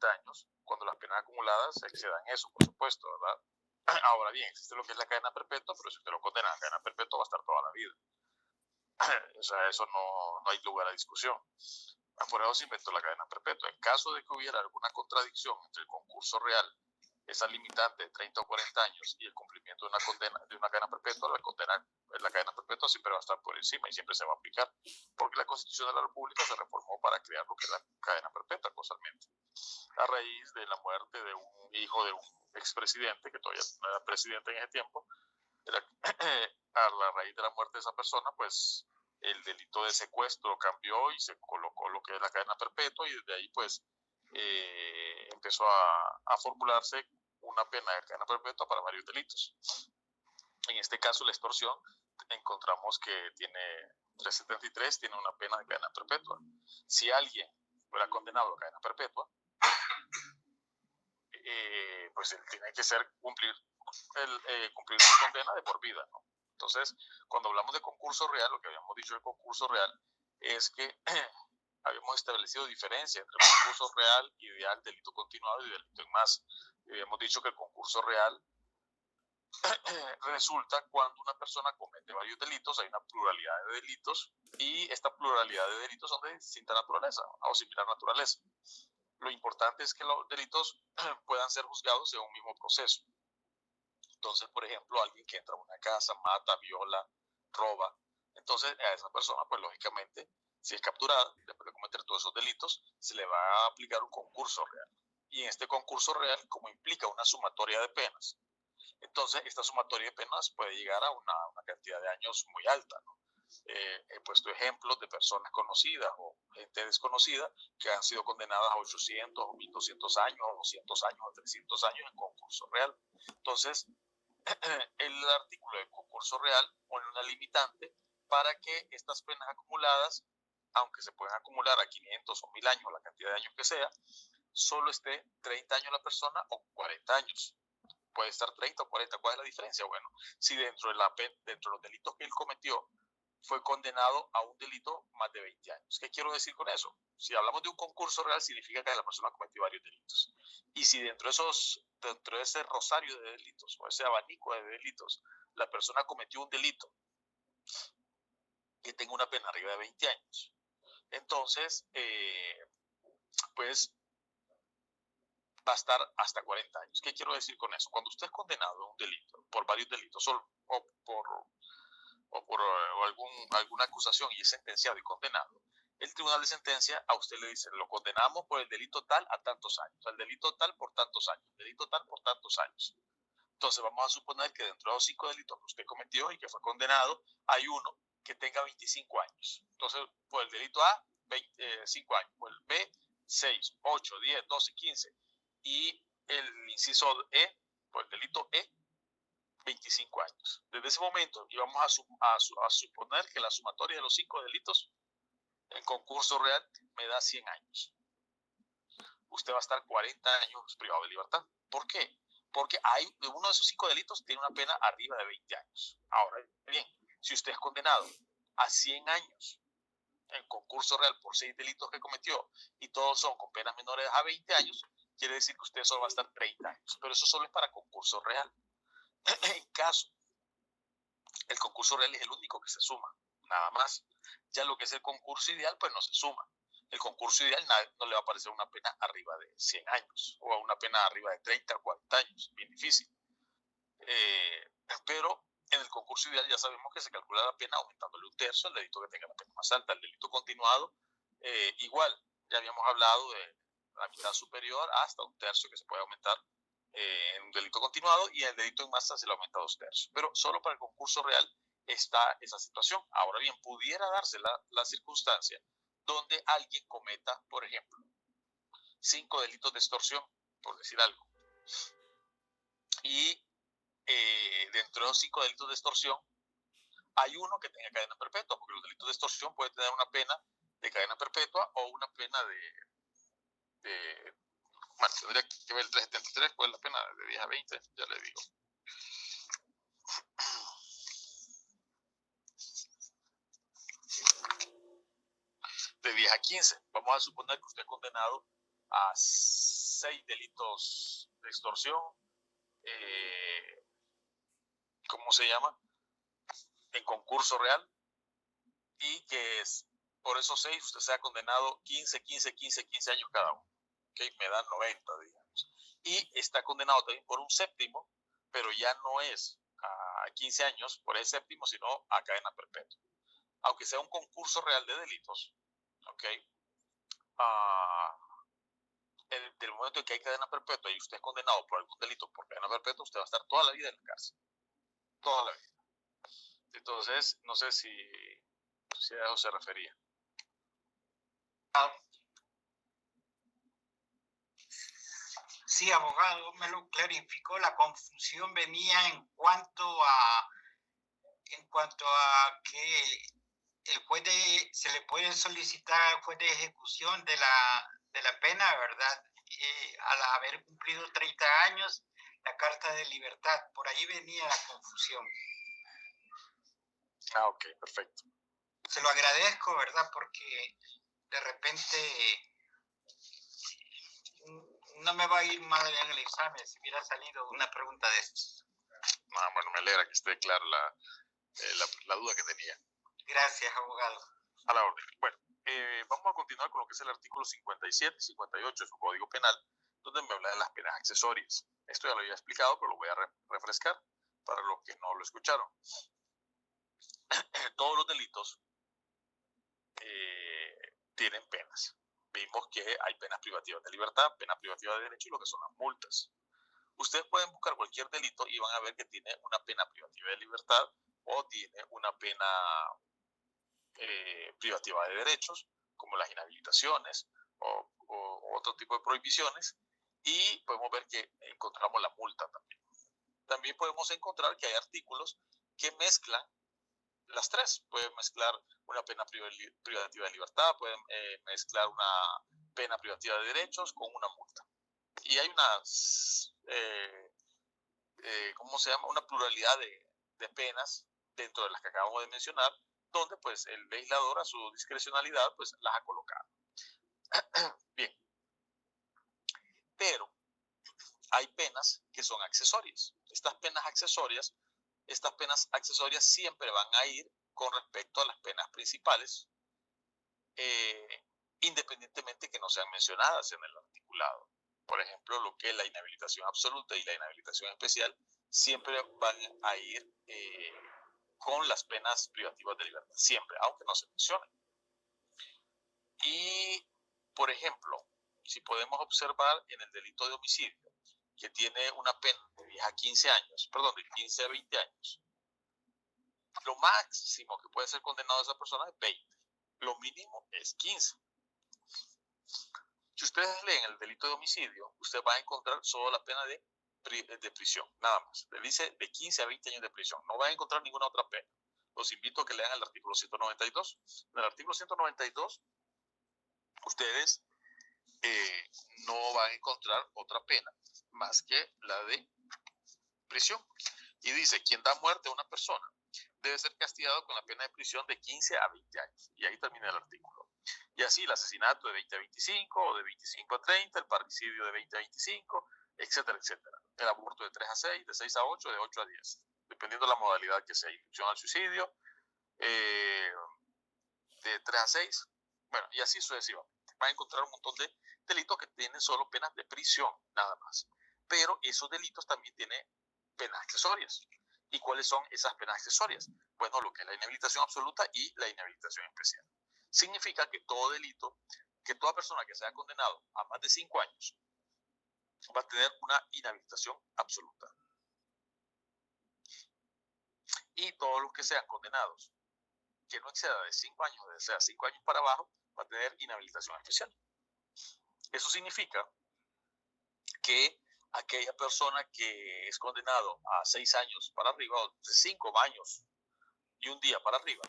30 años, cuando las penas acumuladas excedan eso, por supuesto, ¿verdad? Ahora bien, existe lo que es la cadena perpetua, pero si usted lo condena a cadena perpetua va a estar toda la vida. O sea, eso no hay lugar a discusión. Por eso se inventó la cadena perpetua. En caso de que hubiera alguna contradicción entre el concurso real, esa limitante de 30 o 40 años, y el cumplimiento de una condena, de una cadena perpetua, la cadena perpetua siempre va a estar por encima y siempre se va a aplicar, porque la Constitución de la República se reformó para crear lo que es la cadena perpetua causalmente, a raíz de la muerte de un hijo de un expresidente, que todavía no era presidente en ese tiempo. A la raíz de la muerte de esa persona, pues el delito de secuestro cambió y se colocó lo que es la cadena perpetua, y desde ahí pues empezó a formularse una pena de cadena perpetua para varios delitos. En este caso, la extorsión, encontramos que tiene 373, tiene una pena de cadena perpetua. Si alguien fuera condenado a cadena perpetua, pues él tiene que cumplir su condena de por vida, ¿no? Entonces, cuando hablamos de concurso real, lo que habíamos dicho de concurso real es que habíamos establecido diferencia entre concurso real, ideal, delito continuado y delito en masa. Y habíamos dicho que el concurso real resulta cuando una persona comete varios delitos, hay una pluralidad de delitos, y esta pluralidad de delitos son de distinta naturaleza o similar naturaleza. Lo importante es que los delitos puedan ser juzgados en un mismo proceso. Entonces, por ejemplo, alguien que entra a una casa, mata, viola, roba, entonces a esa persona, pues lógicamente, si es capturada, después de cometer todos esos delitos, se le va a aplicar un concurso real. Y en este concurso real, como implica una sumatoria de penas, entonces esta sumatoria de penas puede llegar a una cantidad de años muy alta, ¿no? He puesto ejemplos de personas conocidas o gente desconocida que han sido condenadas a 800 o 1200 años, o 200 años, o 300 años en concurso real. Entonces, el artículo de concurso real pone una limitante para que estas penas acumuladas, aunque se pueden acumular a 500 o 1000 años, la cantidad de años que sea, solo esté 30 años la persona o 40 años. Puede estar 30 o 40. ¿Cuál es la diferencia? Bueno, si dentro de los delitos que él cometió fue condenado a un delito más de 20 años. ¿Qué quiero decir con eso? Si hablamos de un concurso real, significa que la persona cometió varios delitos. Y si dentro de ese rosario de delitos, o ese abanico de delitos, la persona cometió un delito que tenga una pena arriba de 20 años, entonces, pues va a estar hasta 40 años. ¿Qué quiero decir con eso? Cuando usted es condenado a un delito, por varios delitos, o por alguna acusación, y es sentenciado y condenado, el tribunal de sentencia a usted le dice: lo condenamos por el delito tal a tantos años, al delito tal por tantos años, el delito tal por tantos años. Entonces vamos a suponer que dentro de los 5 delitos que usted cometió y que fue condenado, hay uno que tenga 25 años. Entonces, por el delito A, 5 años, por el B, 6, 8, 10, 12, 15, y el inciso E, por el delito E, 25 años. Desde ese momento, y vamos a suponer que la sumatoria de los 5 delitos en concurso real me da 100 años. Usted va a estar 40 años privado de libertad. ¿Por qué? Porque uno de esos 5 delitos tiene una pena arriba de 20 años. Ahora bien, si usted es condenado a 100 años en concurso real por 6 delitos que cometió, y todos son con penas menores a 20 años, quiere decir que usted solo va a estar 30 años. Pero eso solo es para concurso real. En caso, el concurso real es el único que se suma, nada más. Ya lo que es el concurso ideal, pues no se suma. El concurso ideal no le va a aparecer una pena arriba de 100 años, o una pena arriba de 30 o 40 años, bien difícil. Pero en el concurso ideal ya sabemos que se calcula la pena aumentándole un tercio al delito que tenga la pena más alta. El delito continuado, igual, ya habíamos hablado de la mitad superior hasta un tercio que se puede aumentar en un delito continuado, y el delito en masa se le aumenta 2/3. Pero solo para el concurso real está esa situación. Ahora bien, pudiera darse la circunstancia donde alguien cometa, por ejemplo, 5 delitos de extorsión, por decir algo, y dentro de los 5 delitos de extorsión hay uno que tenga cadena perpetua, porque los delitos de extorsión pueden tener una pena de cadena perpetua o una pena bueno, tendría que ver el 373, pues la pena de 10 a 20, ya le digo. De 10 a 15. Vamos a suponer que usted es condenado a 6 delitos de extorsión, ¿cómo se llama? En concurso real, y que es, por esos 6 usted sea condenado 15 años cada uno. ¿Okay? Me dan 90, digamos. Y está condenado también por un séptimo, pero ya no es a 15 años por el séptimo, sino a cadena perpetua. Aunque sea un concurso real de delitos, ¿ok? Del momento en que hay cadena perpetua y usted es condenado por algún delito por cadena perpetua, usted va a estar toda la vida en la cárcel. Toda la vida. Entonces, no sé si a eso se refería. Sí, abogado, me lo clarificó. La confusión venía en cuanto a que el juez se le puede solicitar al juez de ejecución de la pena, ¿verdad? Al haber cumplido 30 años, la carta de libertad. Por ahí venía la confusión. Ok, perfecto. Se lo agradezco, ¿verdad? Porque de repente no me va a ir mal en el examen si hubiera salido una pregunta de estas. Bueno, me alegra que esté clara la duda que tenía. Gracias, abogado. A la orden. Bueno, vamos a continuar con lo que es el artículo 57 y 58 de su Código Penal, donde me habla de las penas accesorias. Esto ya lo había explicado, pero lo voy a refrescar para los que no lo escucharon. Todos los delitos tienen penas. Vimos que hay penas privativas de libertad, penas privativas de derecho y lo que son las multas. Ustedes pueden buscar cualquier delito y van a ver que tiene una pena privativa de libertad o tiene una pena privativa de derechos, como las inhabilitaciones o otro tipo de prohibiciones, y podemos ver que encontramos la multa también. También podemos encontrar que hay artículos que mezclan las tres. Pueden mezclar una pena privativa de libertad, pueden mezclar una pena privativa de derechos con una multa. Y hay ¿cómo se llama? Una pluralidad de penas dentro de las que acabamos de mencionar, donde pues el legislador a su discrecionalidad pues las ha colocado. Bien. Pero hay penas que son accesorias. Estas penas accesorias siempre van a ir con respecto a las penas principales, independientemente que no sean mencionadas en el articulado. Por ejemplo, lo que es la inhabilitación absoluta y la inhabilitación especial siempre van a ir con las penas privativas de libertad, siempre, aunque no se mencionen. Y, por ejemplo, si podemos observar en el delito de homicidio, que tiene una pena de 10 a 15 años, perdón, de 15 a 20 años, lo máximo que puede ser condenado a esa persona es 20, lo mínimo es 15. Si ustedes leen el delito de homicidio, usted va a encontrar solo la pena de prisión, nada más. Le dice de 15 a 20 años de prisión, no van a encontrar ninguna otra pena. Los invito a que lean el artículo 192. En el artículo 192, ustedes no van a encontrar otra pena más que la de prisión. Y dice, quien da muerte a una persona debe ser castigado con la pena de prisión de 15 a 20 años. Y ahí termina el artículo. Y así el asesinato de 20 a 25, o de 25 a 30, el parricidio de 20 a 25, etcétera, etcétera. El aborto de 3 a 6, de 6 a 8, de 8 a 10, dependiendo de la modalidad que sea. Inducción al suicidio, de 3 a 6, bueno, y así sucesivamente. Van a encontrar un montón de delitos que tienen solo penas de prisión, nada más. Pero esos delitos también tienen penas accesorias. ¿Y cuáles son esas penas accesorias? Bueno, lo que es la inhabilitación absoluta y la inhabilitación especial. Significa que todo delito, que toda persona que sea condenado a más de 5 años va a tener una inhabilitación absoluta. Y todos los que sean condenados que no exceda de 5 años, o sea, 5 años para abajo, va a tener inhabilitación especial. Eso significa que aquella persona que es condenado a 6 años para arriba, o de 5 años y un día para arriba,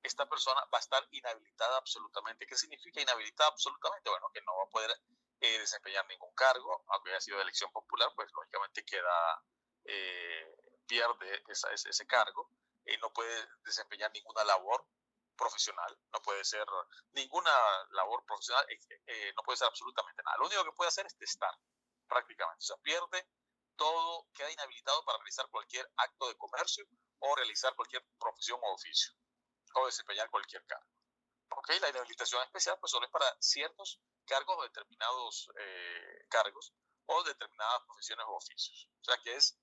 esta persona va a estar inhabilitada absolutamente. ¿Qué significa inhabilitada absolutamente? Bueno, que no va a poder desempeñar ningún cargo, aunque haya sido de elección popular, pues lógicamente pierde ese cargo, no puede desempeñar ninguna labor profesional, no puede ser ninguna labor profesional, no puede ser absolutamente nada. Lo único que puede hacer es testar, prácticamente. O sea, pierde todo, queda inhabilitado para realizar cualquier acto de comercio o realizar cualquier profesión o oficio o desempeñar cualquier cargo. ¿Ok? La inhabilitación especial pues solo es para ciertos cargos o determinados cargos o determinadas profesiones o oficios. O sea que es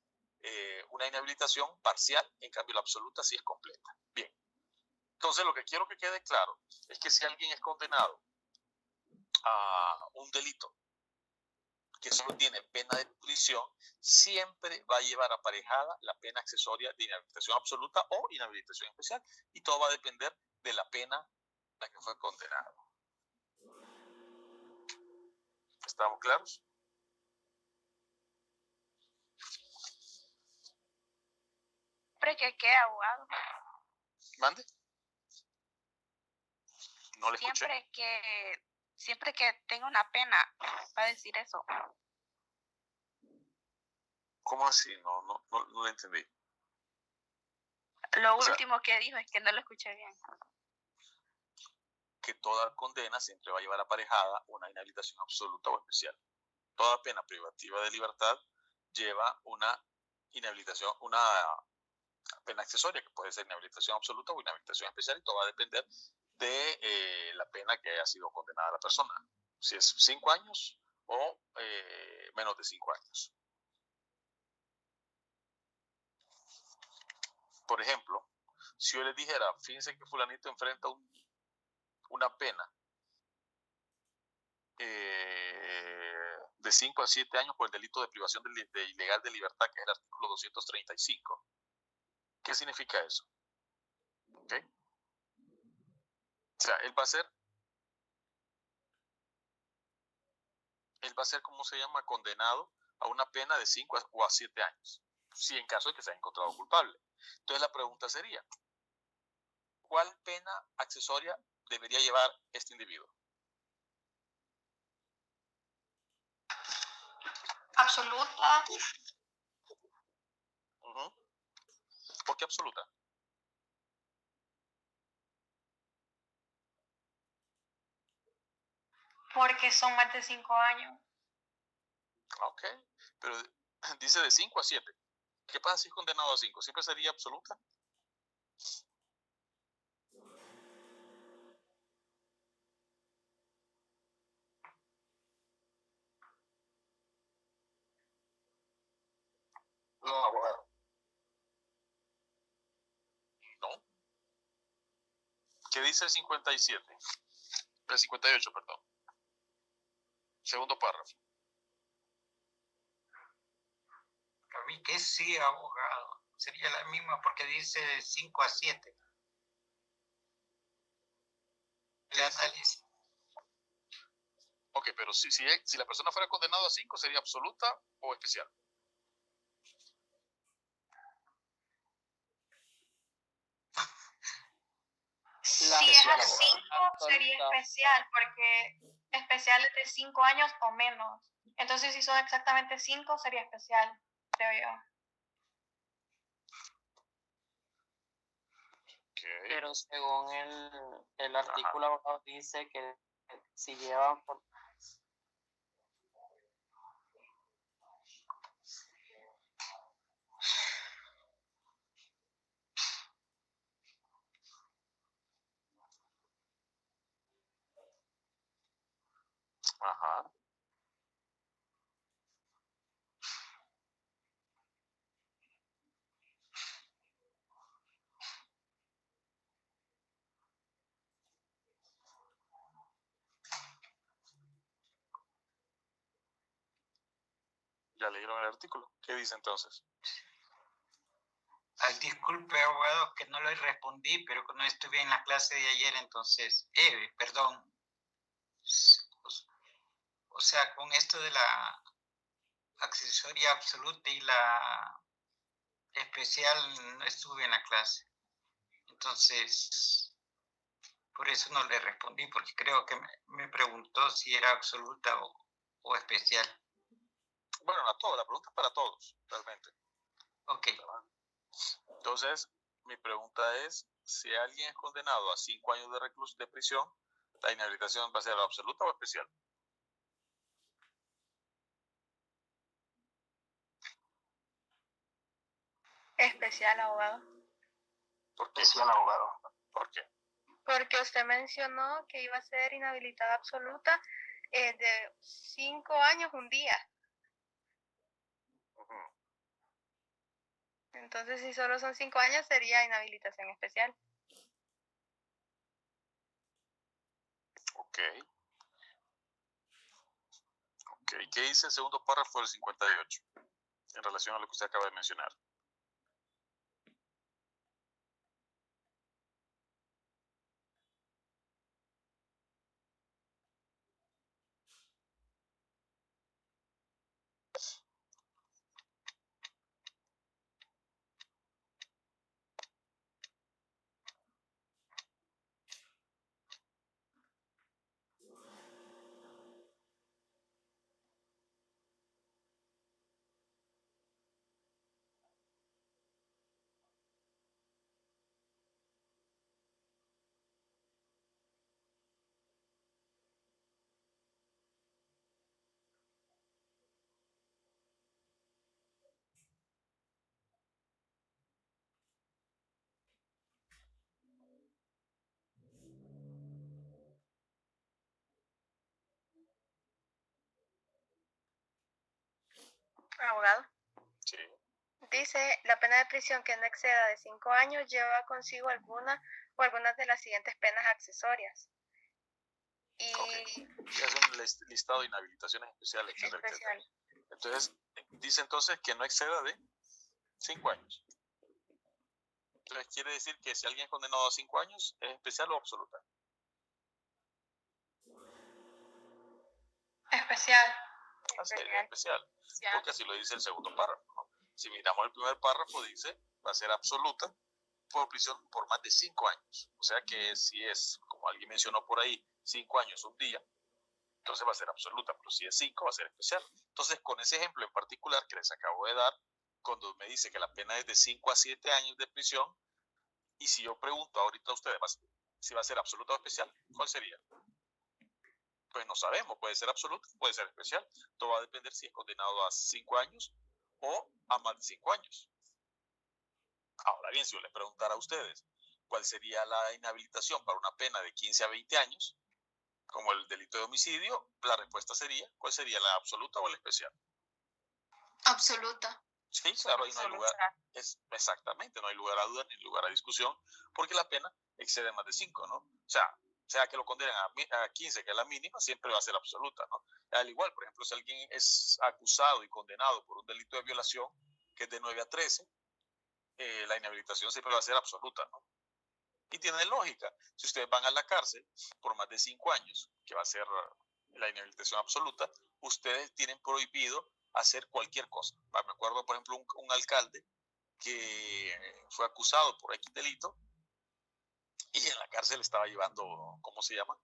una inhabilitación parcial, en cambio la absoluta sí es completa. Bien. Entonces lo que quiero que quede claro es que si alguien es condenado a un delito que solo tiene pena de prisión, siempre va a llevar aparejada la pena accesoria de inhabilitación absoluta o inhabilitación especial, y todo va a depender de la pena a la que fue condenado. ¿Estamos claros? Siempre que quede abogado. ¿Mande? No le escuché. Siempre que tenga una pena, va a decir eso. ¿Cómo así? No lo entendí. Lo último que dijo es que no lo escuché bien. Que toda condena siempre va a llevar aparejada una inhabilitación absoluta o especial. Toda pena privativa de libertad lleva una inhabilitación, una pena accesoria, que puede ser inhabilitación absoluta o inhabilitación especial, y todo va a depender de la pena que haya sido condenada la persona. Si es 5 años o menos de 5 años. Por ejemplo, si yo les dijera, fíjense que fulanito enfrenta una pena de 5 a 7 años por el delito de privación de ilegal de libertad, que es el artículo 235. ¿Qué significa eso? ¿Ok? O sea, él va a ser, ¿cómo se llama? Condenado a una pena de 5 o a 7 años, si en caso de que se haya encontrado culpable. Entonces la pregunta sería, ¿cuál pena accesoria debería llevar este individuo? Absoluta. ¿Por qué absoluta? Porque son más de 5 años. Ok, pero dice de 5 a 7. ¿Qué pasa si es condenado a 5? ¿Siempre sería absoluta? No, abogado. No. ¿Qué dice el 57? El 58, perdón. Segundo párrafo. A mí que sí, abogado. Sería la misma porque dice 5 a 7. El análisis. Ok, pero si la persona fuera condenada a 5, ¿sería absoluta o especial? Si es a 5, sería especial, porque especial es de 5 años o menos. Entonces, si son exactamente 5, sería especial, creo yo. Okay. Pero según el artículo abogado dice que si llevan por... Ajá. ¿Ya leyeron el artículo? ¿Qué dice entonces? Ay, disculpe, abogado, que no le respondí, pero que no estuve en la clase de ayer, entonces, perdón. O sea, con esto de la accesoria absoluta y la especial no estuve en la clase. Entonces, por eso no le respondí, porque creo que me preguntó si era absoluta o especial. Bueno, la pregunta es para todos, realmente. Ok. Entonces, mi pregunta es, si alguien es condenado a 5 años de prisión, ¿la inhabilitación va a ser absoluta o especial? Especial, abogado. ¿Por qué? Especial, abogado. ¿Por qué? Porque usted mencionó que iba a ser inhabilitada absoluta de 5 años un día. Ujú. Entonces, si solo son 5 años, sería inhabilitación especial. Ok. ¿Qué dice el segundo párrafo del 58 en relación a lo que usted acaba de mencionar? Abogado. Sí. Dice, la pena de prisión que no exceda de 5 años lleva consigo alguna o algunas de las siguientes penas accesorias. Y Es un listado de inhabilitaciones especiales, etcétera, etcétera. especial. Entonces, dice entonces que no exceda de 5 años. Entonces, quiere decir que si alguien es condenado a 5 años, ¿es especial o absoluta? Especial. Sería especial, porque así lo dice el segundo párrafo, ¿no? Si miramos el primer párrafo, dice, va a ser absoluta por prisión por más de 5 años. O sea que si es, como alguien mencionó por ahí, 5 años un día, entonces va a ser absoluta, pero si es 5 va a ser especial. Entonces, con ese ejemplo en particular que les acabo de dar, cuando me dice que la pena es de 5 a 7 años de prisión, y si yo pregunto ahorita a ustedes si va a ser absoluta o especial, ¿cuál sería? Pues no sabemos, puede ser absoluta, puede ser especial. Todo va a depender si es condenado a 5 años o a más de 5 años. Ahora bien, si yo les preguntara a ustedes cuál sería la inhabilitación para una pena de 15 a 20 años, como el delito de homicidio, la respuesta sería, ¿cuál sería la absoluta o la especial? Absoluta. Sí, claro, ahí no hay lugar, exactamente, no hay lugar a duda ni lugar a discusión, porque la pena excede más de 5, ¿no? O sea que lo condenen a 15, que es la mínima, siempre va a ser absoluta, ¿no? Al igual, por ejemplo, si alguien es acusado y condenado por un delito de violación, que es de 9 a 13, la inhabilitación siempre va a ser absoluta, ¿no? Y tiene lógica. Si ustedes van a la cárcel por más de 5 años, que va a ser la inhabilitación absoluta, ustedes tienen prohibido hacer cualquier cosa. Me acuerdo, por ejemplo, un alcalde que fue acusado por X delito y en la cárcel estaba llevando, ¿cómo se llama?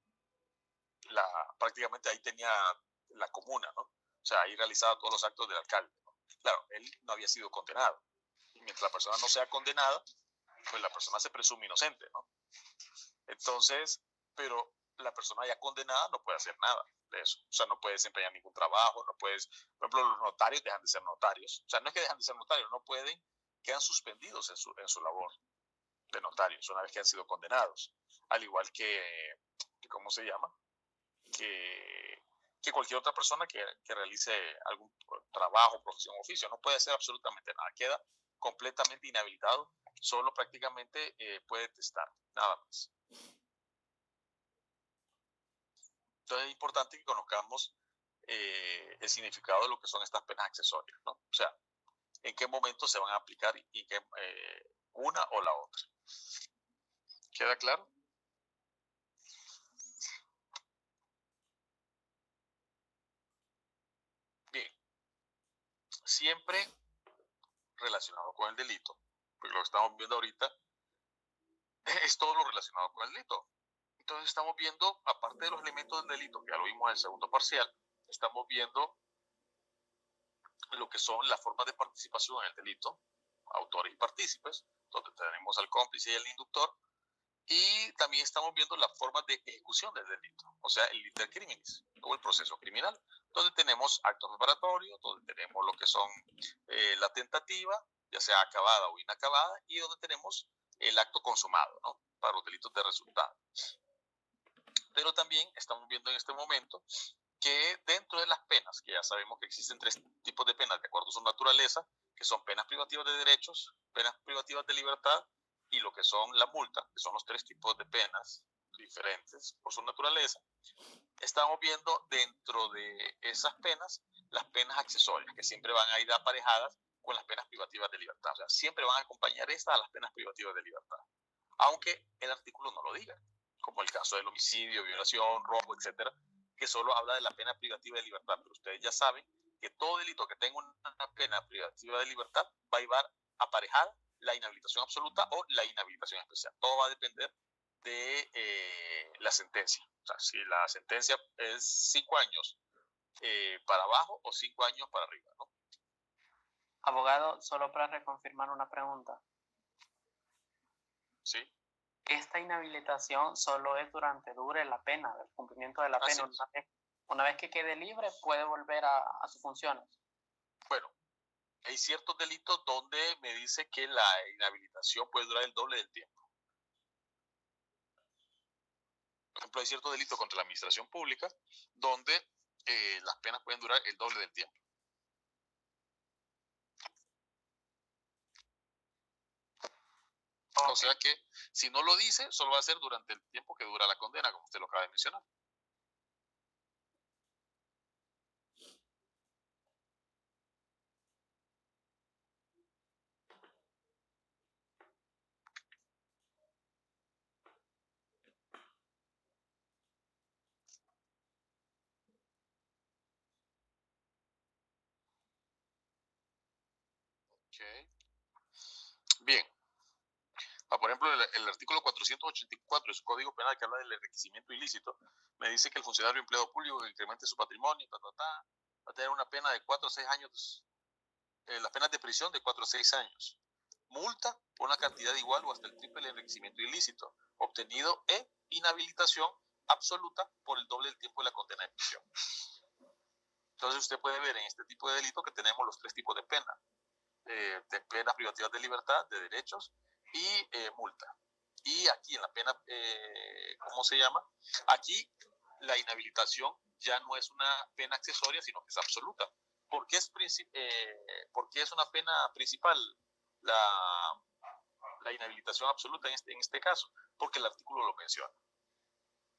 Prácticamente ahí tenía la comuna, ¿no? O sea, ahí realizaba todos los actos del alcalde, ¿no? Claro, él no había sido condenado. Y mientras la persona no sea condenada, pues la persona se presume inocente, ¿no? Entonces, pero la persona ya condenada no puede hacer nada de eso. O sea, no puede desempeñar ningún trabajo, no puedes, por ejemplo, los notarios dejan de ser notarios. O sea, no es que dejan de ser notarios, no pueden, quedan suspendidos en su labor de notarios una vez que han sido condenados. Al igual que ¿cómo se llama? Que cualquier otra persona que realice algún trabajo, profesión, oficio, no puede hacer absolutamente nada. Queda completamente inhabilitado, solo prácticamente puede testar, nada más. Entonces es importante que conozcamos el significado de lo que son estas penas accesorias, ¿no? O sea, en qué momento se van a aplicar y qué, una o la otra. ¿Queda claro? Bien, siempre relacionado con el delito, porque lo que estamos viendo ahorita es todo lo relacionado con el delito. Entonces estamos viendo, aparte de los elementos del delito, que ya lo vimos en el segundo parcial, estamos viendo lo que son las formas de participación en el delito, autores y partícipes, donde tenemos al cómplice y el inductor, y también estamos viendo las formas de ejecución del delito, o sea, el iter criminis, o el proceso criminal, donde tenemos actos preparatorios, donde tenemos lo que son la tentativa, ya sea acabada o inacabada, y donde tenemos el acto consumado, ¿no? Para los delitos de resultado. Pero también estamos viendo en este momento que dentro de las penas, que ya sabemos que existen 3 tipos de penas de acuerdo a su naturaleza, que son penas privativas de derechos, penas privativas de libertad y lo que son la multa, que son los 3 tipos de penas diferentes por su naturaleza. Estamos viendo dentro de esas penas las penas accesorias, que siempre van a ir aparejadas con las penas privativas de libertad. O sea, siempre van a acompañar estas a las penas privativas de libertad, aunque el artículo no lo diga, como el caso del homicidio, violación, robo, etcétera, que solo habla de la pena privativa de libertad. Pero ustedes ya saben que todo delito que tenga una pena privativa de libertad va a llevar aparejada la inhabilitación absoluta o la inhabilitación especial. Todo va a depender de la sentencia. O sea, si la sentencia es 5 años para abajo o 5 años para arriba, ¿no? Abogado, solo para reconfirmar una pregunta. Sí. Esta inhabilitación solo es dure la pena, el cumplimiento de la pena. Una vez que quede libre, puede volver a sus funciones. Bueno, hay ciertos delitos donde me dice que la inhabilitación puede durar el doble del tiempo. Por ejemplo, hay ciertos delitos contra la administración pública donde las penas pueden durar el doble del tiempo. Okay. O sea que si no lo dice, solo va a ser durante el tiempo que dura la condena, como usted lo acaba de mencionar. Okay. Bien. Por ejemplo, el artículo 484 de su Código Penal, que habla del enriquecimiento ilícito, me dice que el funcionario empleado público que incremente su patrimonio, va a tener una pena de 4 a 6 años, las penas de prisión de 4 a 6 años. Multa por una cantidad igual o hasta el triple del enriquecimiento ilícito, obtenido e inhabilitación absoluta por el doble del tiempo de la condena de prisión. Entonces usted puede ver en este tipo de delito que tenemos los 3 tipos de pena. De penas privativas de libertad, de derechos y multa. Y aquí en la pena, ¿cómo se llama? Aquí la inhabilitación ya no es una pena accesoria, sino que es absoluta. ¿Por qué es una pena principal la inhabilitación absoluta en este caso? Porque el artículo lo menciona.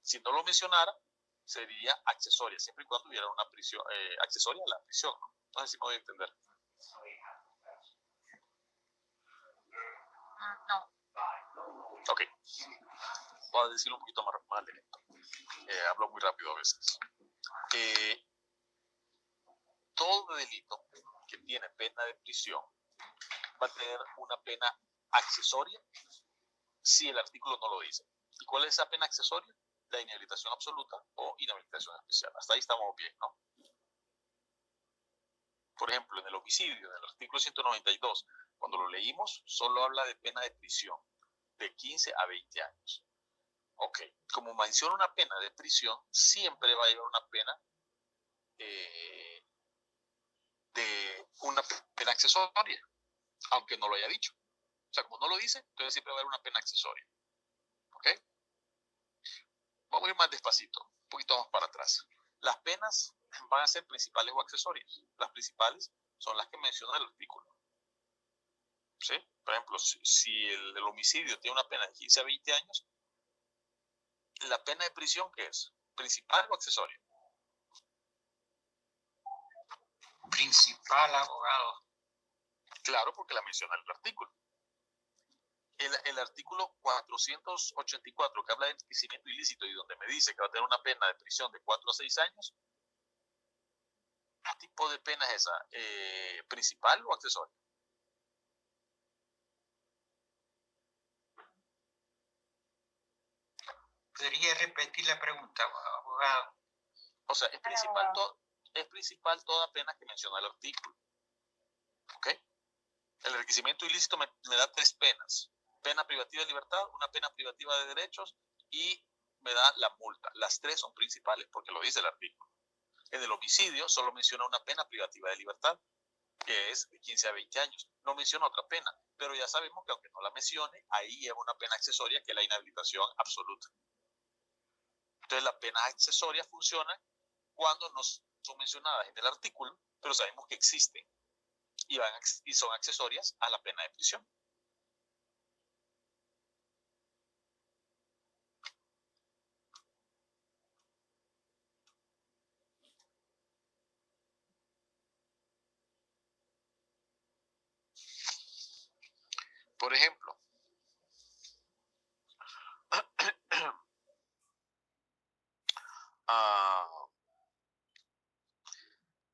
Si no lo mencionara, sería accesoria, siempre y cuando hubiera una prisión, accesoria a la prisión. No sé si me voy a entender. No. Ok. Voy a decirlo un poquito más lento. Hablo muy rápido a veces. Todo delito que tiene pena de prisión va a tener una pena accesoria si el artículo no lo dice. ¿Y cuál es esa pena accesoria? La inhabilitación absoluta o inhabilitación especial. Hasta ahí estamos bien, ¿no? Por ejemplo, en el homicidio, en el artículo 192, cuando lo leímos, solo habla de pena de prisión de 15 a 20 años. Ok, como menciona una pena de prisión, siempre va a llevar una pena de una pena accesoria, aunque no lo haya dicho. O sea, como no lo dice, entonces siempre va a haber una pena accesoria. ¿Ok? Vamos a ir más despacito, un poquito más para atrás. Las penas van a ser principales o accesorias. Las principales son las que menciona el artículo. ¿Sí? Por ejemplo, si el homicidio tiene una pena de 15 a 20 años, ¿la pena de prisión qué es? ¿Principal o accesoria? Principal, abogado. Claro, porque la menciona el artículo. El artículo 484, que habla de enriquecimiento ilícito y donde me dice que va a tener una pena de prisión de 4 a 6 años, ¿qué tipo de pena es esa? ¿Principal o accesoria? ¿Podría repetir la pregunta, abogado? O sea, es principal toda pena que menciona el artículo. ¿Ok? El enriquecimiento ilícito me da 3 penas. Pena privativa de libertad, una pena privativa de derechos y me da la multa. Las 3 son principales porque lo dice el artículo. En el homicidio solo menciona una pena privativa de libertad. que es de 15 a 20 años. No menciona otra pena, pero ya sabemos que aunque no la mencione, ahí lleva una pena accesoria que es la inhabilitación absoluta. Entonces las penas accesorias funcionan cuando no son mencionadas en el artículo, pero sabemos que existen y son accesorias a la pena de prisión. Por ejemplo,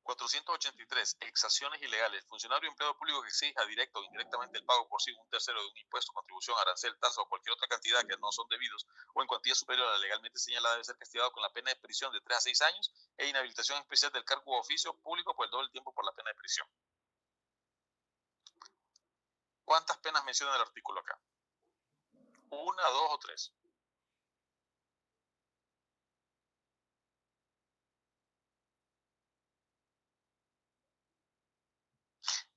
483, exacciones ilegales. El funcionario o empleado público que exija directo o indirectamente el pago por sí un tercero de un impuesto, contribución, arancel, tasa o cualquier otra cantidad que no son debidos o en cuantía superior a la legalmente señalada debe ser castigado con la pena de prisión de 3 a 6 años e inhabilitación especial del cargo o oficio público por el doble tiempo por la pena de prisión. ¿Cuántas penas menciona el artículo acá? ¿Una, dos o tres?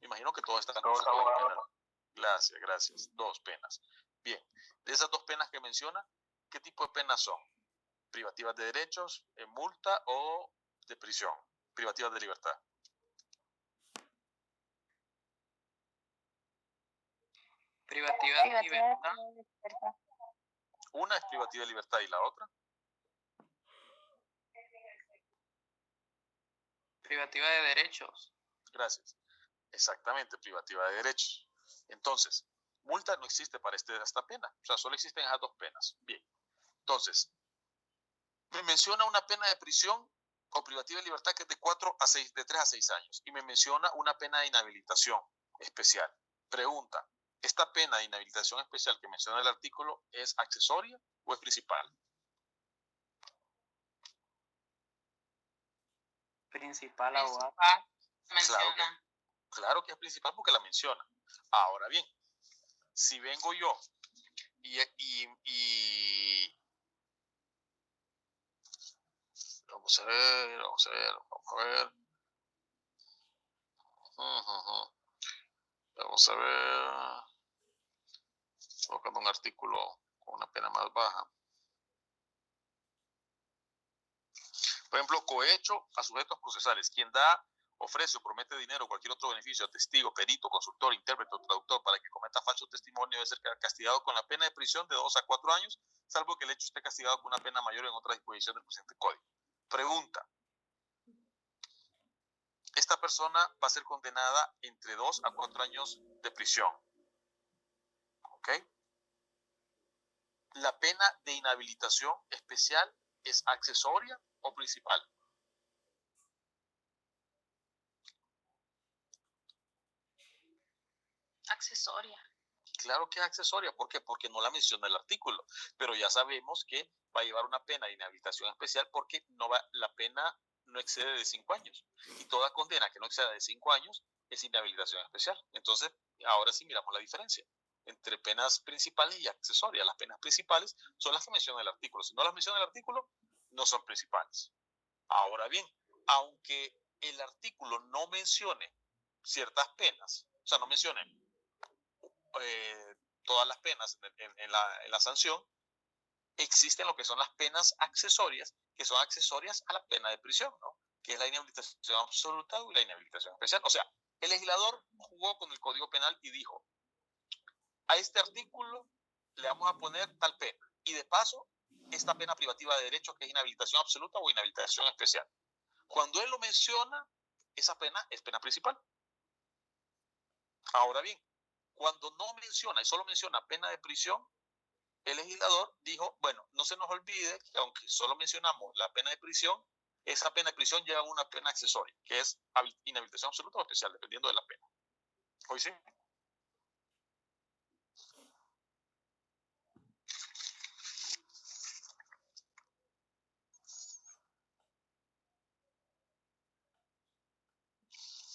Me imagino que todos están con su código penal. Gracias. 2 penas. Bien, de esas 2 penas que menciona, ¿qué tipo de penas son? ¿Privativas de derechos, multa o de prisión? Privativas de libertad. Privativa de libertad. Una es privativa de libertad y la otra. Privativa de derechos. Gracias. Exactamente, privativa de derechos. Entonces, multa no existe para esta pena. O sea, solo existen esas 2 penas. Bien. Entonces, me menciona una pena de prisión o privativa de libertad que es de 3 a 6 años. Y me menciona una pena de inhabilitación especial. Pregunta, ¿esta pena de inhabilitación especial que menciona el artículo es accesoria o es principal? Principal, abogado. Menciona. Claro que es principal porque la menciona. Ahora bien, si vengo yo y vamos a ver. Vamos a ver. Estoy buscando un artículo con una pena más baja. Por ejemplo, cohecho a sujetos procesales. Quien da, ofrece o promete dinero o cualquier otro beneficio a testigo, perito, consultor, intérprete o traductor para que cometa falso testimonio debe ser castigado con la pena de prisión de 2 a 4 años, salvo que el hecho esté castigado con una pena mayor en otra disposición del presente código. Pregunta. Esta persona va a ser condenada entre 2 a 4 años de prisión. ¿Ok? ¿La pena de inhabilitación especial es accesoria o principal? Accesoria. Claro que es accesoria. ¿Por qué? Porque no la menciona el artículo. Pero ya sabemos que va a llevar una pena de inhabilitación especial porque la pena no excede de 5 años. Y toda condena que no exceda de 5 años es inhabilitación especial. Entonces, ahora sí miramos la diferencia entre penas principales y accesorias. Las penas principales son las que menciona el artículo. Si no las menciona el artículo, no son principales. Ahora bien, aunque el artículo no mencione ciertas penas, o sea, no mencione todas las penas en la sanción, existen lo que son las penas accesorias, que son accesorias a la pena de prisión, ¿no? Que es la inhabilitación absoluta y la inhabilitación especial. O sea, el legislador jugó con el Código Penal y dijo, a este artículo le vamos a poner tal pena. Y de paso, esta pena privativa de derecho que es inhabilitación absoluta o inhabilitación especial. Cuando él lo menciona, esa pena es pena principal. Ahora bien, cuando no menciona y solo menciona pena de prisión, el legislador dijo, bueno, no se nos olvide que aunque solo mencionamos la pena de prisión, esa pena de prisión lleva una pena accesoria, que es inhabilitación absoluta o especial, dependiendo de la pena. ¿Hoy sí?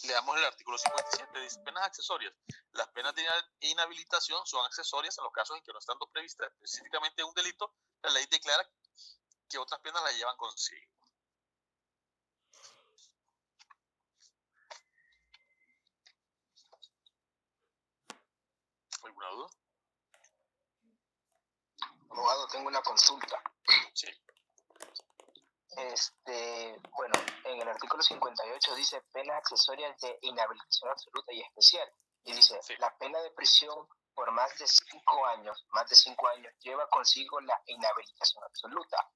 Leamos el artículo 57, dice penas accesorias. Las penas de inhabilitación son accesorias en los casos en que no estando previstas específicamente un delito, la ley declara que otras penas la llevan consigo. ¿Alguna duda? Abogado, tengo una consulta. Sí. Bueno, en el artículo 58 dice penas accesorias de inhabilitación absoluta y especial. Y dice, Sí. la pena de prisión por más de 5 años, lleva consigo la inhabilitación absoluta.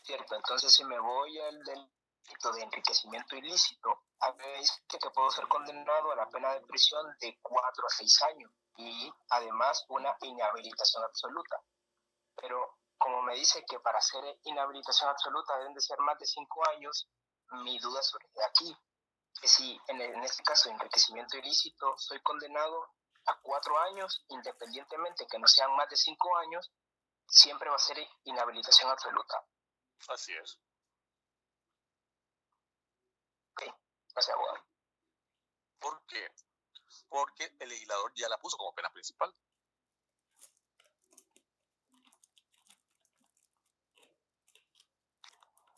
¿Cierto? Entonces, si me voy al delito de enriquecimiento ilícito, a mí me dice que puedo ser condenado a la pena de prisión de 4 a 6 años y además una inhabilitación absoluta. Pero como me dice que para hacer inhabilitación absoluta deben de ser más de 5 años, mi duda surge aquí, que si en este caso de enriquecimiento ilícito soy condenado a 4 años, independientemente que no sean más de 5 años, siempre va a ser inhabilitación absoluta. Así es. Ok, gracias, abogado. ¿Por qué? Porque el legislador ya la puso como pena principal.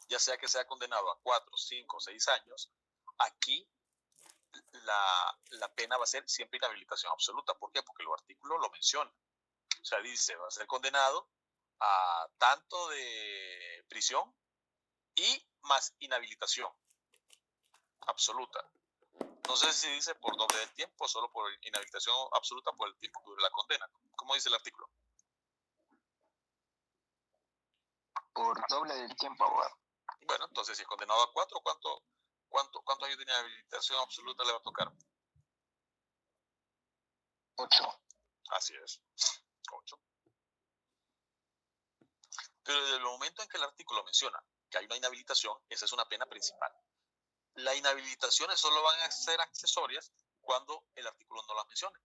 Ya sea que sea condenado a 4, 5, 6 años, aquí la pena va a ser siempre inhabilitación absoluta. ¿Por qué? Porque el artículo lo menciona. O sea, dice, va a ser condenado a tanto de prisión y más inhabilitación absoluta. No sé si dice por doble del tiempo o solo por inhabilitación absoluta por el tiempo que dure la condena. ¿Cómo dice el artículo? Por doble del tiempo, abogado. Bueno, entonces si es condenado a 4, ¿cuántos años de inhabilitación absoluta le va a tocar? 8. Así es, 8. Pero desde el momento en que el artículo menciona que hay una inhabilitación, esa es una pena principal. Las inhabilitaciones solo van a ser accesorias cuando el artículo no las mencione.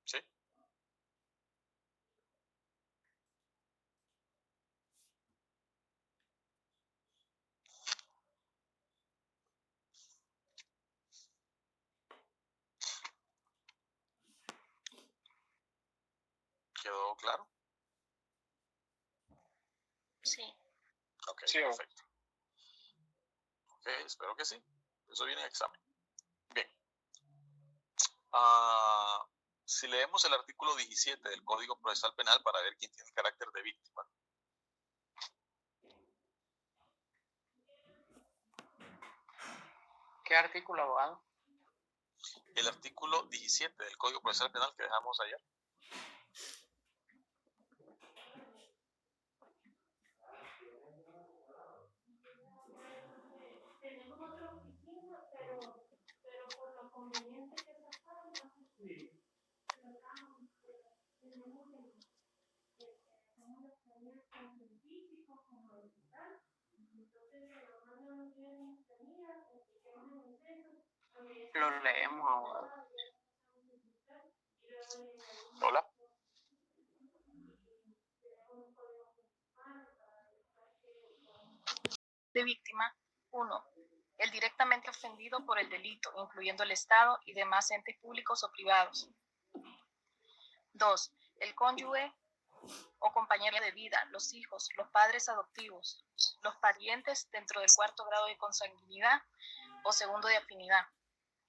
¿Sí? ¿Quedó claro? Sí. Ok, sí, perfecto. Ok, espero que sí. Eso viene en examen. Bien. Si leemos el artículo 17 del Código Procesal Penal para ver quién tiene el carácter de víctima. ¿Qué artículo, abogado? El artículo 17 del Código Procesal Penal que dejamos ayer. Tenemos otra oficina, pero por lo conveniente que esa forma, tenemos las tareas tanto en físico como en digital. Entonces, lo mandan bien tenía, Lo leemos, abogado. Hola. De víctima. 1. El directamente ofendido por el delito, incluyendo el Estado y demás entes públicos o privados. 2. El cónyuge o compañero de vida, los hijos, los padres adoptivos, los parientes dentro del 4º grado de consanguinidad o 2º de afinidad,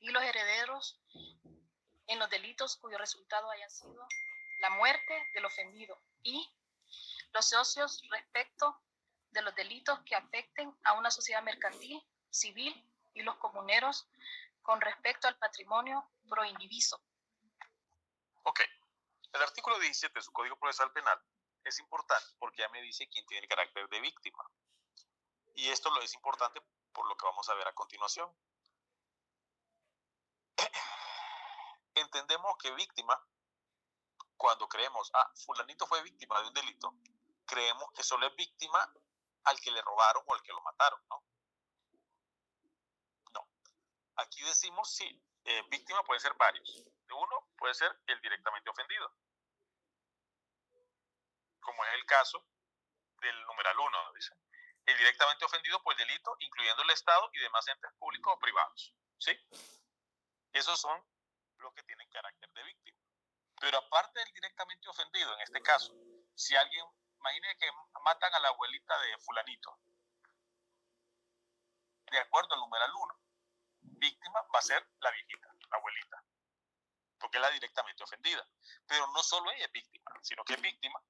y los herederos en los delitos cuyo resultado haya sido la muerte del ofendido, y los socios respecto de los delitos que afecten a una sociedad mercantil, civil y los comuneros con respecto al patrimonio pro indiviso. Ok. El artículo 17 de su Código Procesal Penal es importante porque ya me dice quién tiene el carácter de víctima. Y esto lo es importante por lo que vamos a ver a continuación. Entendemos que víctima, cuando creemos, fulanito fue víctima de un delito, creemos que solo es víctima al que le robaron o al que lo mataron, ¿no? No. Aquí decimos, sí, víctima pueden ser varios. Uno puede ser el directamente ofendido, como es el caso del numeral 1, dice. El directamente ofendido por el delito, incluyendo el Estado y demás entes públicos o privados, ¿sí? Esos son los que tienen carácter de víctima. Pero aparte del directamente ofendido, en este caso, si alguien, imagine que matan a la abuelita de fulanito, de acuerdo al numeral 1, víctima va a ser la viejita, la abuelita. porque es la directamente ofendida. Pero no solo ella es víctima, sino que es víctima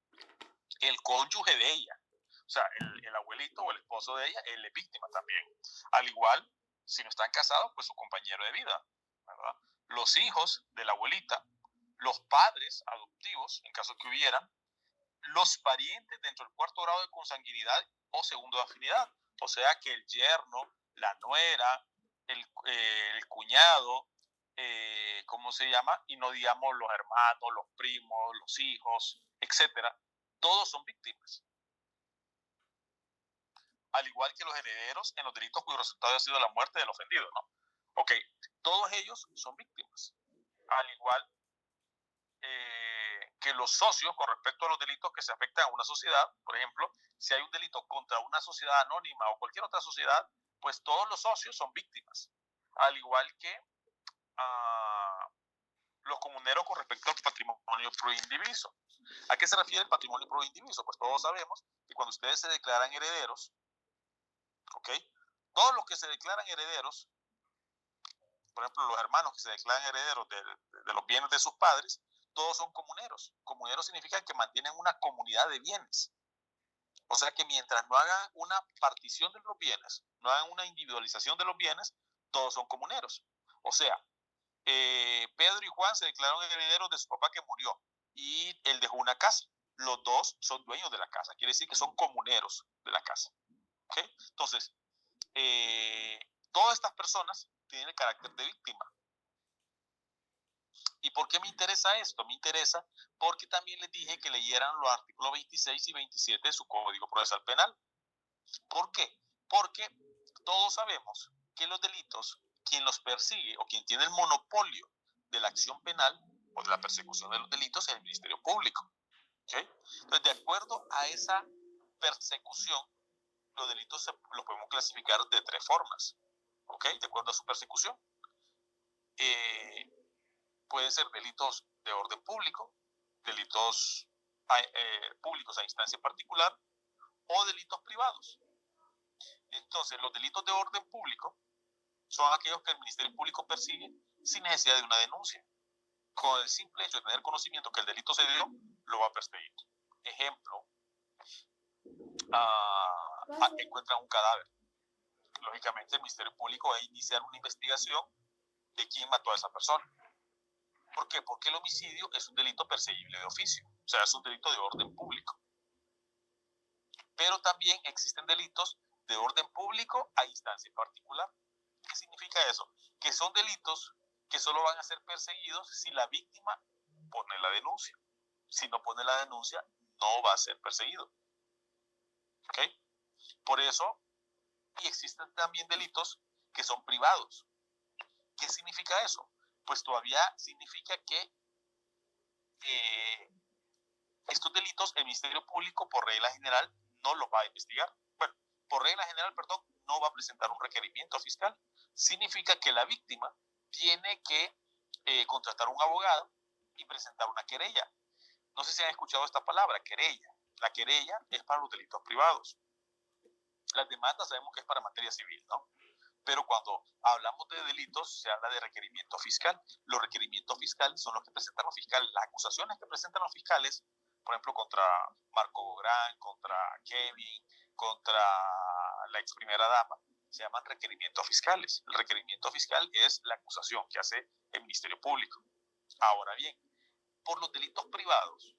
el cónyuge de ella. O sea, el abuelito o el esposo de ella, él es víctima también. Al igual, si no están casados, pues su compañero de vida, ¿verdad? Los hijos de la abuelita, los padres adoptivos, en caso que hubieran, los parientes dentro del cuarto grado de consanguinidad o segundo de afinidad. O sea que el yerno, la nuera, el cuñado, ¿cómo se llama? Y no digamos los hermanos, los primos, los hijos, etcétera. Todos son víctimas. Al igual que los herederos en los delitos cuyo resultado ha sido la muerte del ofendido, ¿no? Ok, todos ellos son víctimas. Al igual que los socios con respecto a los delitos que se afectan a una sociedad. Por ejemplo, si hay un delito contra una sociedad anónima o cualquier otra sociedad, pues todos los socios son víctimas. Al igual que los comuneros con respecto al patrimonio pro indiviso. ¿A qué se refiere el patrimonio pro indiviso? Pues todos sabemos que cuando ustedes se declaran herederos, ¿ok? Todos los que se declaran herederos, por ejemplo, los hermanos que se declaran herederos de los bienes de sus padres, todos son comuneros. Comuneros significa que mantienen una comunidad de bienes. O sea que mientras no hagan una partición de los bienes, no hagan una individualización de los bienes, todos son comuneros. O sea, Pedro y Juan se declararon herederos de su papá que murió y él dejó una casa. Los dos son dueños de la casa. Quiere decir que son comuneros de la casa. ¿Okay? Entonces, todas estas personas tienen el carácter de víctima. ¿Y por qué me interesa esto? Me interesa porque también les dije que leyeran los artículos 26 y 27 de su Código Procesal Penal. ¿Por qué? Porque todos sabemos que los delitos, quien los persigue o quien tiene el monopolio de la acción penal o de la persecución de los delitos es el Ministerio Público. ¿Okay? Entonces, de acuerdo a esa persecución, los delitos los podemos clasificar de tres formas. ¿Okay? De acuerdo a su persecución. Pueden ser delitos de orden público, delitos públicos a instancia particular o delitos privados. Entonces, los delitos de orden público son aquellos que el Ministerio Público persigue sin necesidad de una denuncia. Con el simple hecho de tener conocimiento que el delito se dio, lo va a perseguir. Ejemplo, encuentran un cadáver. Lógicamente, el Ministerio Público va a iniciar una investigación de quién mató a esa persona. ¿Por qué? Porque el homicidio es un delito perseguible de oficio, o sea, es un delito de orden público. Pero también existen delitos de orden público a instancia particular. ¿Qué significa eso? Que son delitos que solo van a ser perseguidos si la víctima pone la denuncia. Si no pone la denuncia, no va a ser perseguido. ¿Ok? Por eso, y existen también delitos que son privados. ¿Qué significa eso? Pues todavía significa que estos delitos el Ministerio Público por regla general no los va a investigar. Bueno, por regla general, perdón, no va a presentar un requerimiento fiscal. Significa que la víctima tiene que contratar un abogado y presentar una querella. No sé si han escuchado esta palabra, querella. La querella es para los delitos privados. Las demandas sabemos que es para materia civil, ¿no? Pero cuando hablamos de delitos, se habla de requerimiento fiscal. Los requerimientos fiscales son los que presentan los fiscales. Las acusaciones que presentan los fiscales, por ejemplo, contra Marco Bográn, contra Kevin, contra la ex primera dama, se llaman requerimientos fiscales. El requerimiento fiscal es la acusación que hace el Ministerio Público. Ahora bien, por los delitos privados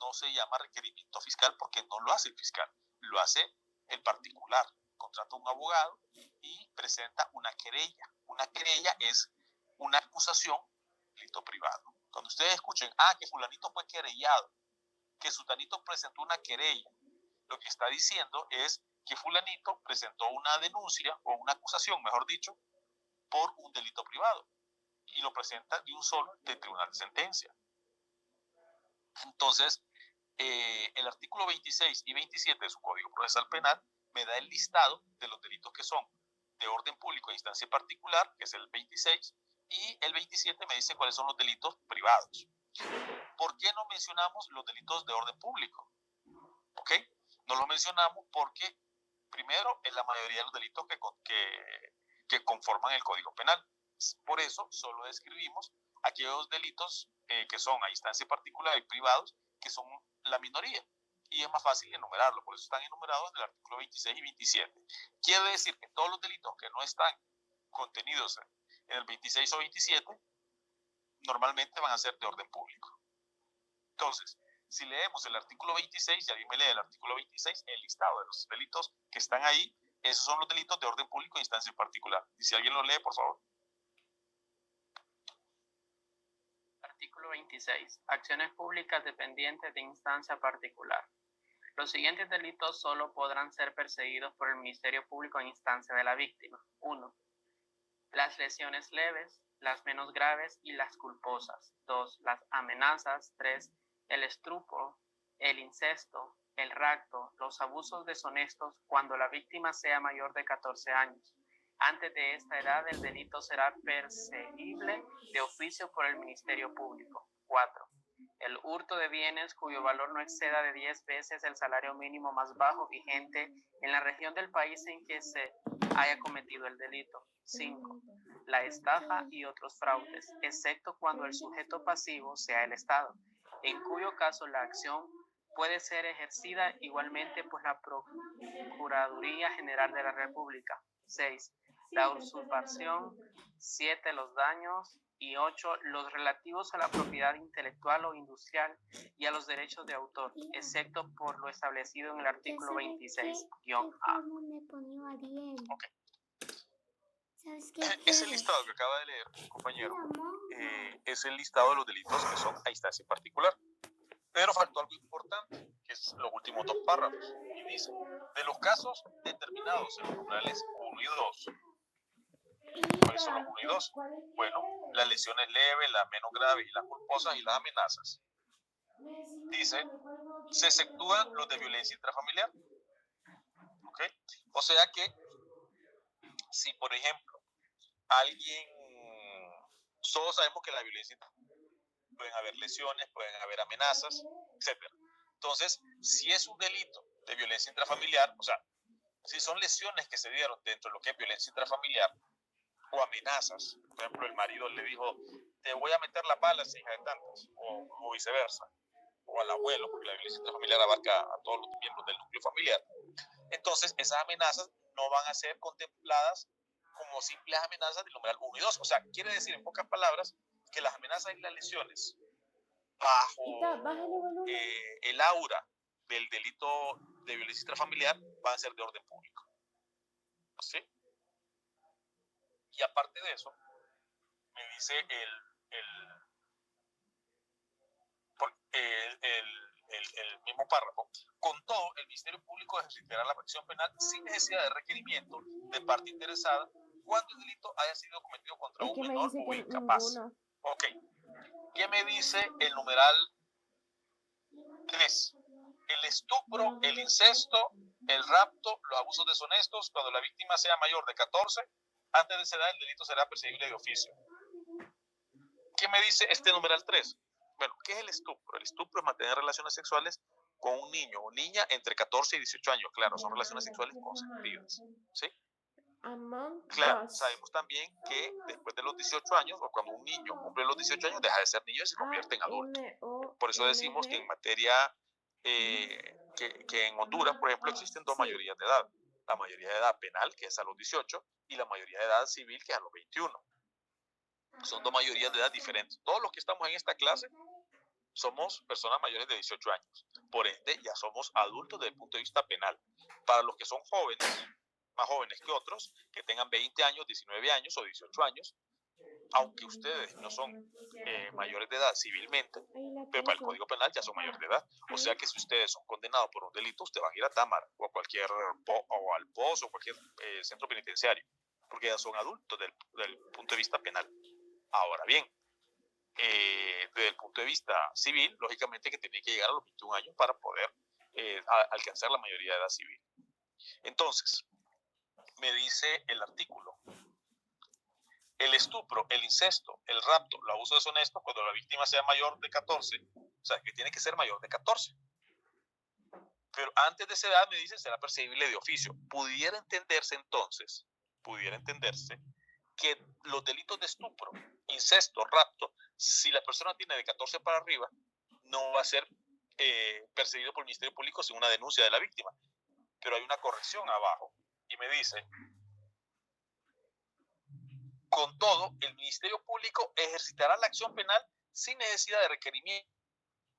no se llama requerimiento fiscal porque no lo hace el fiscal, lo hace el particular. Contrata un abogado y presenta una querella. Una querella es una acusación de delito privado. Cuando ustedes escuchen, que fulanito fue querellado, que sutanito presentó una querella, lo que está diciendo es que fulanito presentó una denuncia o una acusación, mejor dicho, por un delito privado y lo presenta de un solo del tribunal de sentencia. Entonces, el artículo 26 y 27 de su Código Procesal Penal me da el listado de los delitos que son de orden público a instancia particular, que es el 26, y el 27 me dice cuáles son los delitos privados. ¿Por qué no mencionamos los delitos de orden público? ¿Ok? No los mencionamos porque, primero, es la mayoría de los delitos que conforman el Código Penal. Por eso, solo describimos aquellos delitos que son a instancia particular y privados, que son la minoría. Y es más fácil enumerarlo, por eso están enumerados en el artículo 26 y 27. Quiere decir que todos los delitos que no están contenidos en el 26 o 27, normalmente van a ser de orden público. Entonces, si leemos el artículo 26, y alguien me lee el artículo 26, el listado de los delitos que están ahí, esos son los delitos de orden público e instancia particular. Y si alguien lo lee, por favor. Artículo 26. Acciones públicas dependientes de instancia particular. Los siguientes delitos solo podrán ser perseguidos por el Ministerio Público en instancia de la víctima. 1. Las lesiones leves, las menos graves y las culposas. 2. Las amenazas. 3. El estupro, el incesto, el rapto, los abusos deshonestos cuando la víctima sea mayor de 14 años. Antes de esta edad, el delito será perseguible de oficio por el Ministerio Público. 4. El hurto de bienes cuyo valor no exceda de 10 veces el salario mínimo más bajo vigente en la región del país en que se haya cometido el delito. 5. La estafa y otros fraudes, excepto cuando el sujeto pasivo sea el Estado, en cuyo caso la acción puede ser ejercida igualmente por la Procuraduría General de la República. 6. La usurpación. 7. Los daños. Y 8. Los relativos a la propiedad intelectual o industrial y a los derechos de autor, excepto por lo establecido en el artículo 26-A. Ok. Ese listado que acaba de leer, compañero, es el listado de los delitos que son a instancia particular. Pero faltó algo importante, que es los últimos dos párrafos. Y dice, de los casos determinados en los numerales 1 y 2. ¿Cuáles son los 1 y 2? Bueno, las lesiones leves, las menos graves y las culposas y las amenazas. Dice, se exceptúan los de violencia intrafamiliar. ¿Ok? O sea que, si por ejemplo, alguien, todos sabemos que la violencia pueden haber lesiones, pueden haber amenazas, etcétera. Entonces, si es un delito de violencia intrafamiliar, o sea, si son lesiones que se dieron dentro de lo que es violencia intrafamiliar o amenazas, por ejemplo, el marido le dijo, te voy a meter la pala, hija de tantas, o viceversa, o al abuelo, porque la violencia intrafamiliar abarca a todos los miembros del núcleo familiar. Entonces, esas amenazas no van a ser contempladas como simples amenazas del numeral 1 y 2. O sea, quiere decir, en pocas palabras, que las amenazas y las lesiones bajo el aura del delito de violencia intrafamiliar van a ser de orden público. ¿Sí? Y aparte de eso, me dice el mismo párrafo, con todo, el Ministerio Público ejercitará la acción penal sin necesidad de requerimiento de parte interesada cuando el delito haya sido cometido contra un menor o incapaz. Ok. ¿Qué me dice el numeral 3? El estupro, el incesto, el rapto, los abusos deshonestos, cuando la víctima sea mayor de 14, antes de esa edad el delito será perseguible de oficio. ¿Qué me dice este numeral 3? Bueno, ¿qué es el estupro? El estupro es mantener relaciones sexuales con un niño o niña entre 14 y 18 años. Claro, son relaciones sexuales consentidas. ¿Sí? Claro, sabemos también que después de los 18 años, o cuando un niño cumple los 18 años, deja de ser niño y se convierte en adulto. Por eso decimos que en materia, que en Honduras, por ejemplo, existen dos mayorías de edad. La mayoría de edad penal, que es a los 18, y la mayoría de edad civil, que es a los 21. Son dos mayorías de edad diferentes. Todos los que estamos en esta clase somos personas mayores de 18 años. Por ende, ya somos adultos desde el punto de vista penal. Para los que son jóvenes, más jóvenes que otros, que tengan 20 años, 19 años o 18 años, aunque ustedes no son mayores de edad civilmente, pero para el Código Penal ya son mayores de edad. O sea que si ustedes son condenados por un delito, ustedes van a ir a Támara o a cualquier o al POS o cualquier centro penitenciario, porque ya son adultos del punto de vista penal. Ahora bien, desde el punto de vista civil, lógicamente que tienen que llegar a los 21 años para poder alcanzar la mayoría de edad civil. Entonces, me dice el artículo, el estupro, el incesto, el rapto, el abuso deshonesto, cuando la víctima sea mayor de 14, o sea, que tiene que ser mayor de 14. Pero antes de esa edad, me dice, será perseguible de oficio. Pudiera entenderse entonces, que los delitos de estupro, incesto, rapto, si la persona tiene de 14 para arriba, no va a ser perseguido por el Ministerio Público sin una denuncia de la víctima. Pero hay una corrección abajo y me dice: con todo, el Ministerio Público ejercitará la acción penal sin necesidad de requerimiento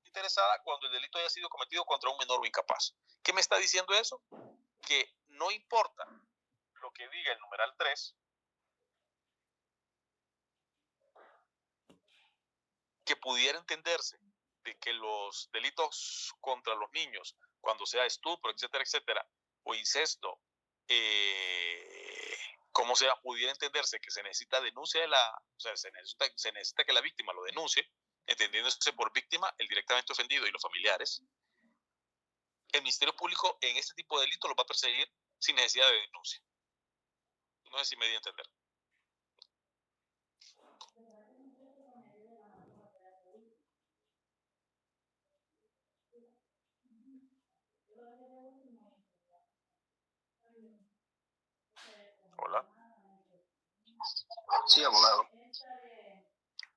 interesada cuando el delito haya sido cometido contra un menor o incapaz. ¿Qué me está diciendo eso? Que no importa lo que diga el numeral 3, que pudiera entenderse de que los delitos contra los niños, cuando sea estupro, etcétera, etcétera, o incesto, como sea, pudiera entenderse que se necesita denuncia de se necesita que la víctima lo denuncie, entendiéndose por víctima el directamente ofendido y los familiares. El Ministerio Público en este tipo de delitos lo va a perseguir sin necesidad de denuncia. No sé si me di a entender. Hola. Sí, abogado.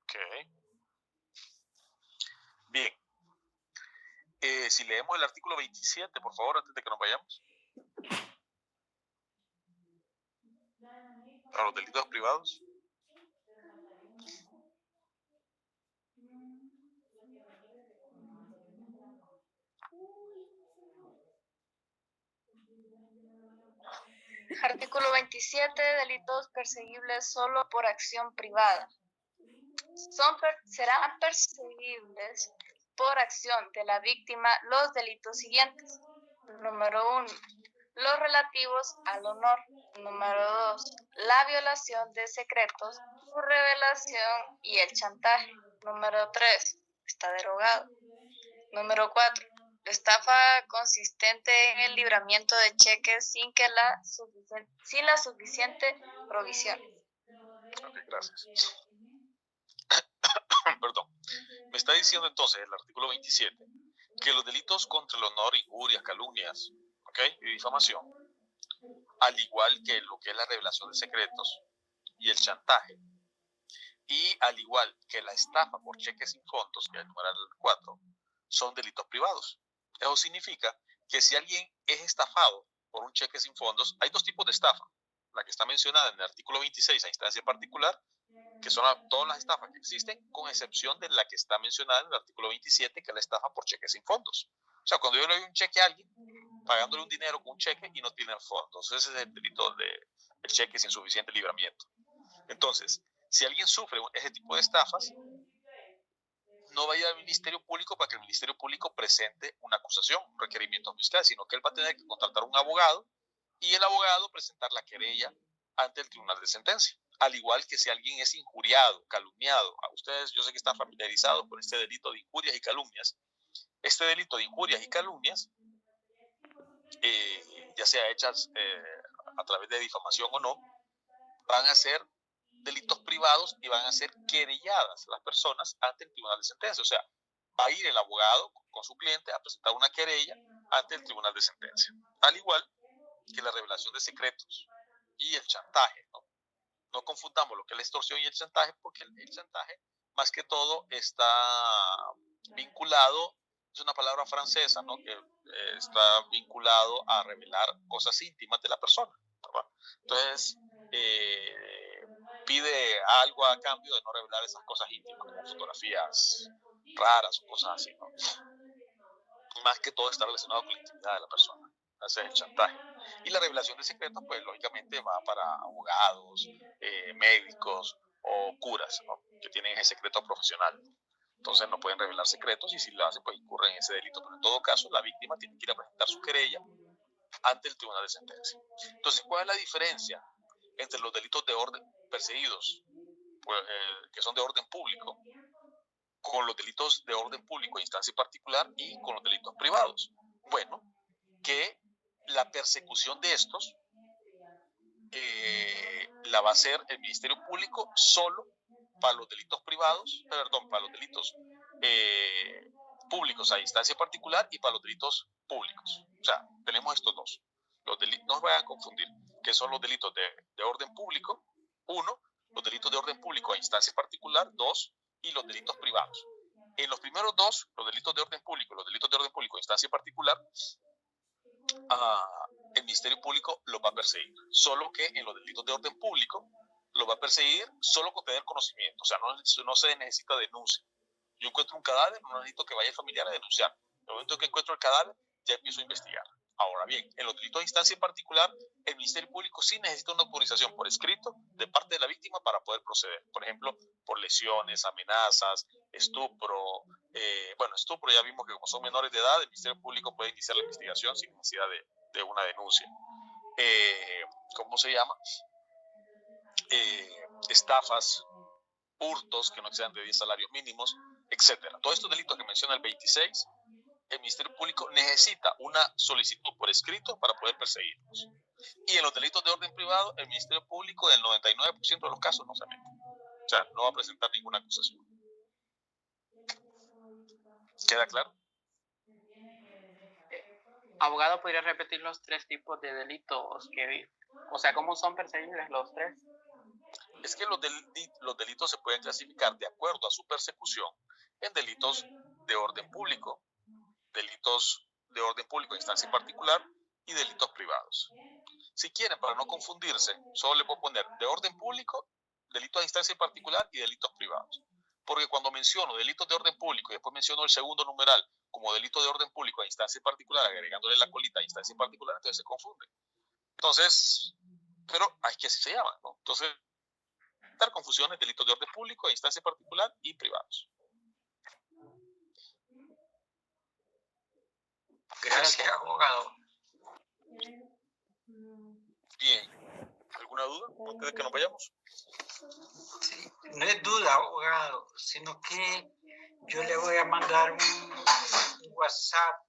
Ok. Bien. Si leemos el artículo 27, por favor, antes de que nos vayamos. A los delitos privados. Artículo 27. Delitos perseguibles solo por acción privada. Serán perseguibles por acción de la víctima los delitos siguientes. Número 1. Los relativos al honor. Número 2. La violación de secretos, su revelación y el chantaje. Número 3. Está derogado. Número 4. Estafa consistente en el libramiento de cheques sin la suficiente provisión. Ok, gracias. Perdón. Me está diciendo entonces el artículo 27 que los delitos contra el honor, injurias, calumnias, ¿ok?, y difamación, al igual que lo que es la revelación de secretos y el chantaje, y al igual que la estafa por cheques sin fondos, que es el numeral 4, son delitos privados. Eso significa que si alguien es estafado por un cheque sin fondos, hay dos tipos de estafa. La que está mencionada en el artículo 26 a instancia particular, que son todas las estafas que existen, con excepción de la que está mencionada en el artículo 27, que es la estafa por cheques sin fondos. O sea, cuando yo le doy un cheque a alguien, pagándole un dinero con un cheque y no tienen fondos, ese es el delito del cheque sin suficiente libramiento. Entonces, si alguien sufre ese tipo de estafas, no va a ir al Ministerio Público para que el Ministerio Público presente una acusación, un requerimiento fiscal, sino que él va a tener que contratar un abogado y el abogado presentar la querella ante el Tribunal de Sentencia. Al igual que si alguien es injuriado, calumniado. A ustedes, yo sé que están familiarizados con este delito de injurias y calumnias. Este delito de injurias y calumnias, ya sea hechas a través de difamación o no, van a ser delitos privados y van a ser querelladas las personas ante el Tribunal de Sentencia. O sea, va a ir el abogado con su cliente a presentar una querella ante el Tribunal de Sentencia. Al igual que la revelación de secretos y el chantaje, ¿no? No confundamos lo que es la extorsión y el chantaje, porque el chantaje, más que todo, está vinculado, es una palabra francesa, ¿no?, que está vinculado a revelar cosas íntimas de la persona, ¿verdad? Entonces, pide algo a cambio de no revelar esas cosas íntimas, como fotografías raras o cosas así, ¿no? Más que todo está relacionado con la intimidad de la persona. Ese es el chantaje. Y la revelación de secretos, pues lógicamente va para abogados, médicos o curas, ¿no?, que tienen ese secreto profesional. Entonces no pueden revelar secretos y si lo hacen, pues incurren en ese delito. Pero en todo caso, la víctima tiene que ir a presentar su querella ante el Tribunal de Sentencia. Entonces, ¿cuál es la diferencia entre los delitos de orden perseguidos, pues, que son de orden público, con los delitos de orden público en instancia particular y con los delitos privados? Bueno, que la persecución de estos la va a hacer el Ministerio Público solo para los delitos privados, para los delitos públicos a instancia particular y para los delitos públicos. O sea, tenemos estos dos. No se vayan a confundir, que son los delitos de orden público, uno, a instancia particular, 2, y los delitos privados. En los primeros dos, los delitos de orden público y los delitos de orden público a instancia particular, el Ministerio Público los va a perseguir. Solo que en los delitos de orden público los va a perseguir solo con tener conocimiento. O sea, no se necesita denuncia. Yo encuentro un cadáver, no necesito que vaya el familiar a denunciar. En el momento que encuentro el cadáver, ya empiezo a investigar. Ahora bien, en los delitos de instancia en particular, el Ministerio Público sí necesita una autorización por escrito de parte de la víctima para poder proceder. Por ejemplo, por lesiones, amenazas, estupro. Estupro ya vimos que como son menores de edad, el Ministerio Público puede iniciar la investigación sin necesidad de una denuncia. ¿Cómo se llama? Estafas, hurtos que no excedan de 10 salarios mínimos, etcétera. Todos estos delitos que menciona el 26, el Ministerio Público necesita una solicitud por escrito para poder perseguirlos. Y en los delitos de orden privado, el Ministerio Público, en el 99% de los casos, no se mete. O sea, no va a presentar ninguna acusación. ¿Queda claro? Abogado, ¿podría repetir los 3 tipos de delitos o sea, cómo son perseguibles los 3? Es que los delitos se pueden clasificar de acuerdo a su persecución en delitos de orden público, delitos de orden público en instancia particular y delitos privados. Si quieren, para no confundirse, solo le puedo poner de orden público, delitos de instancia particular y delitos privados. Porque cuando menciono delitos de orden público y después menciono el segundo numeral como delito de orden público a instancia particular, agregándole la colita a instancia particular, entonces se confunde. Entonces, pero es que así se llama, ¿no? Entonces, dar confusiones, delitos de orden público a instancia particular y privados. Gracias, abogado. Bien. ¿Alguna duda antes de que nos vayamos? Sí, no es duda, abogado, sino que yo le voy a mandar un WhatsApp.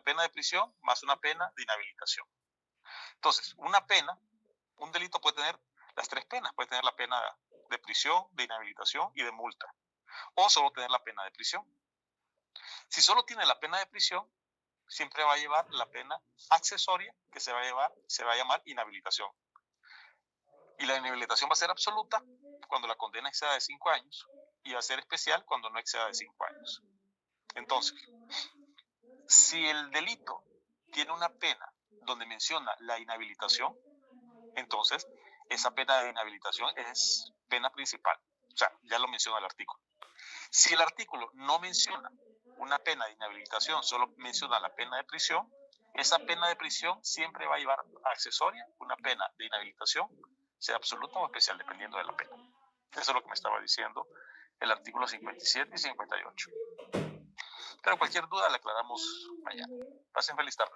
Pena de prisión más una pena de inhabilitación. Entonces, un delito puede tener las 3 penas. Puede tener la pena de prisión, de inhabilitación y de multa. O solo tener la pena de prisión. Si solo tiene la pena de prisión, siempre va a llevar la pena accesoria que se va a llamar inhabilitación. Y la inhabilitación va a ser absoluta cuando la condena exceda de 5 años y va a ser especial cuando no exceda de 5 años. Entonces, si el delito tiene una pena donde menciona la inhabilitación, entonces esa pena de inhabilitación es pena principal. O sea, ya lo menciona el artículo. Si el artículo no menciona una pena de inhabilitación, solo menciona la pena de prisión, esa pena de prisión siempre va a llevar accesoria una pena de inhabilitación, sea absoluta o especial, dependiendo de la pena. Eso es lo que me estaba diciendo el artículo 57 y 58. Pero cualquier duda la aclaramos mañana. Pasen feliz tarde.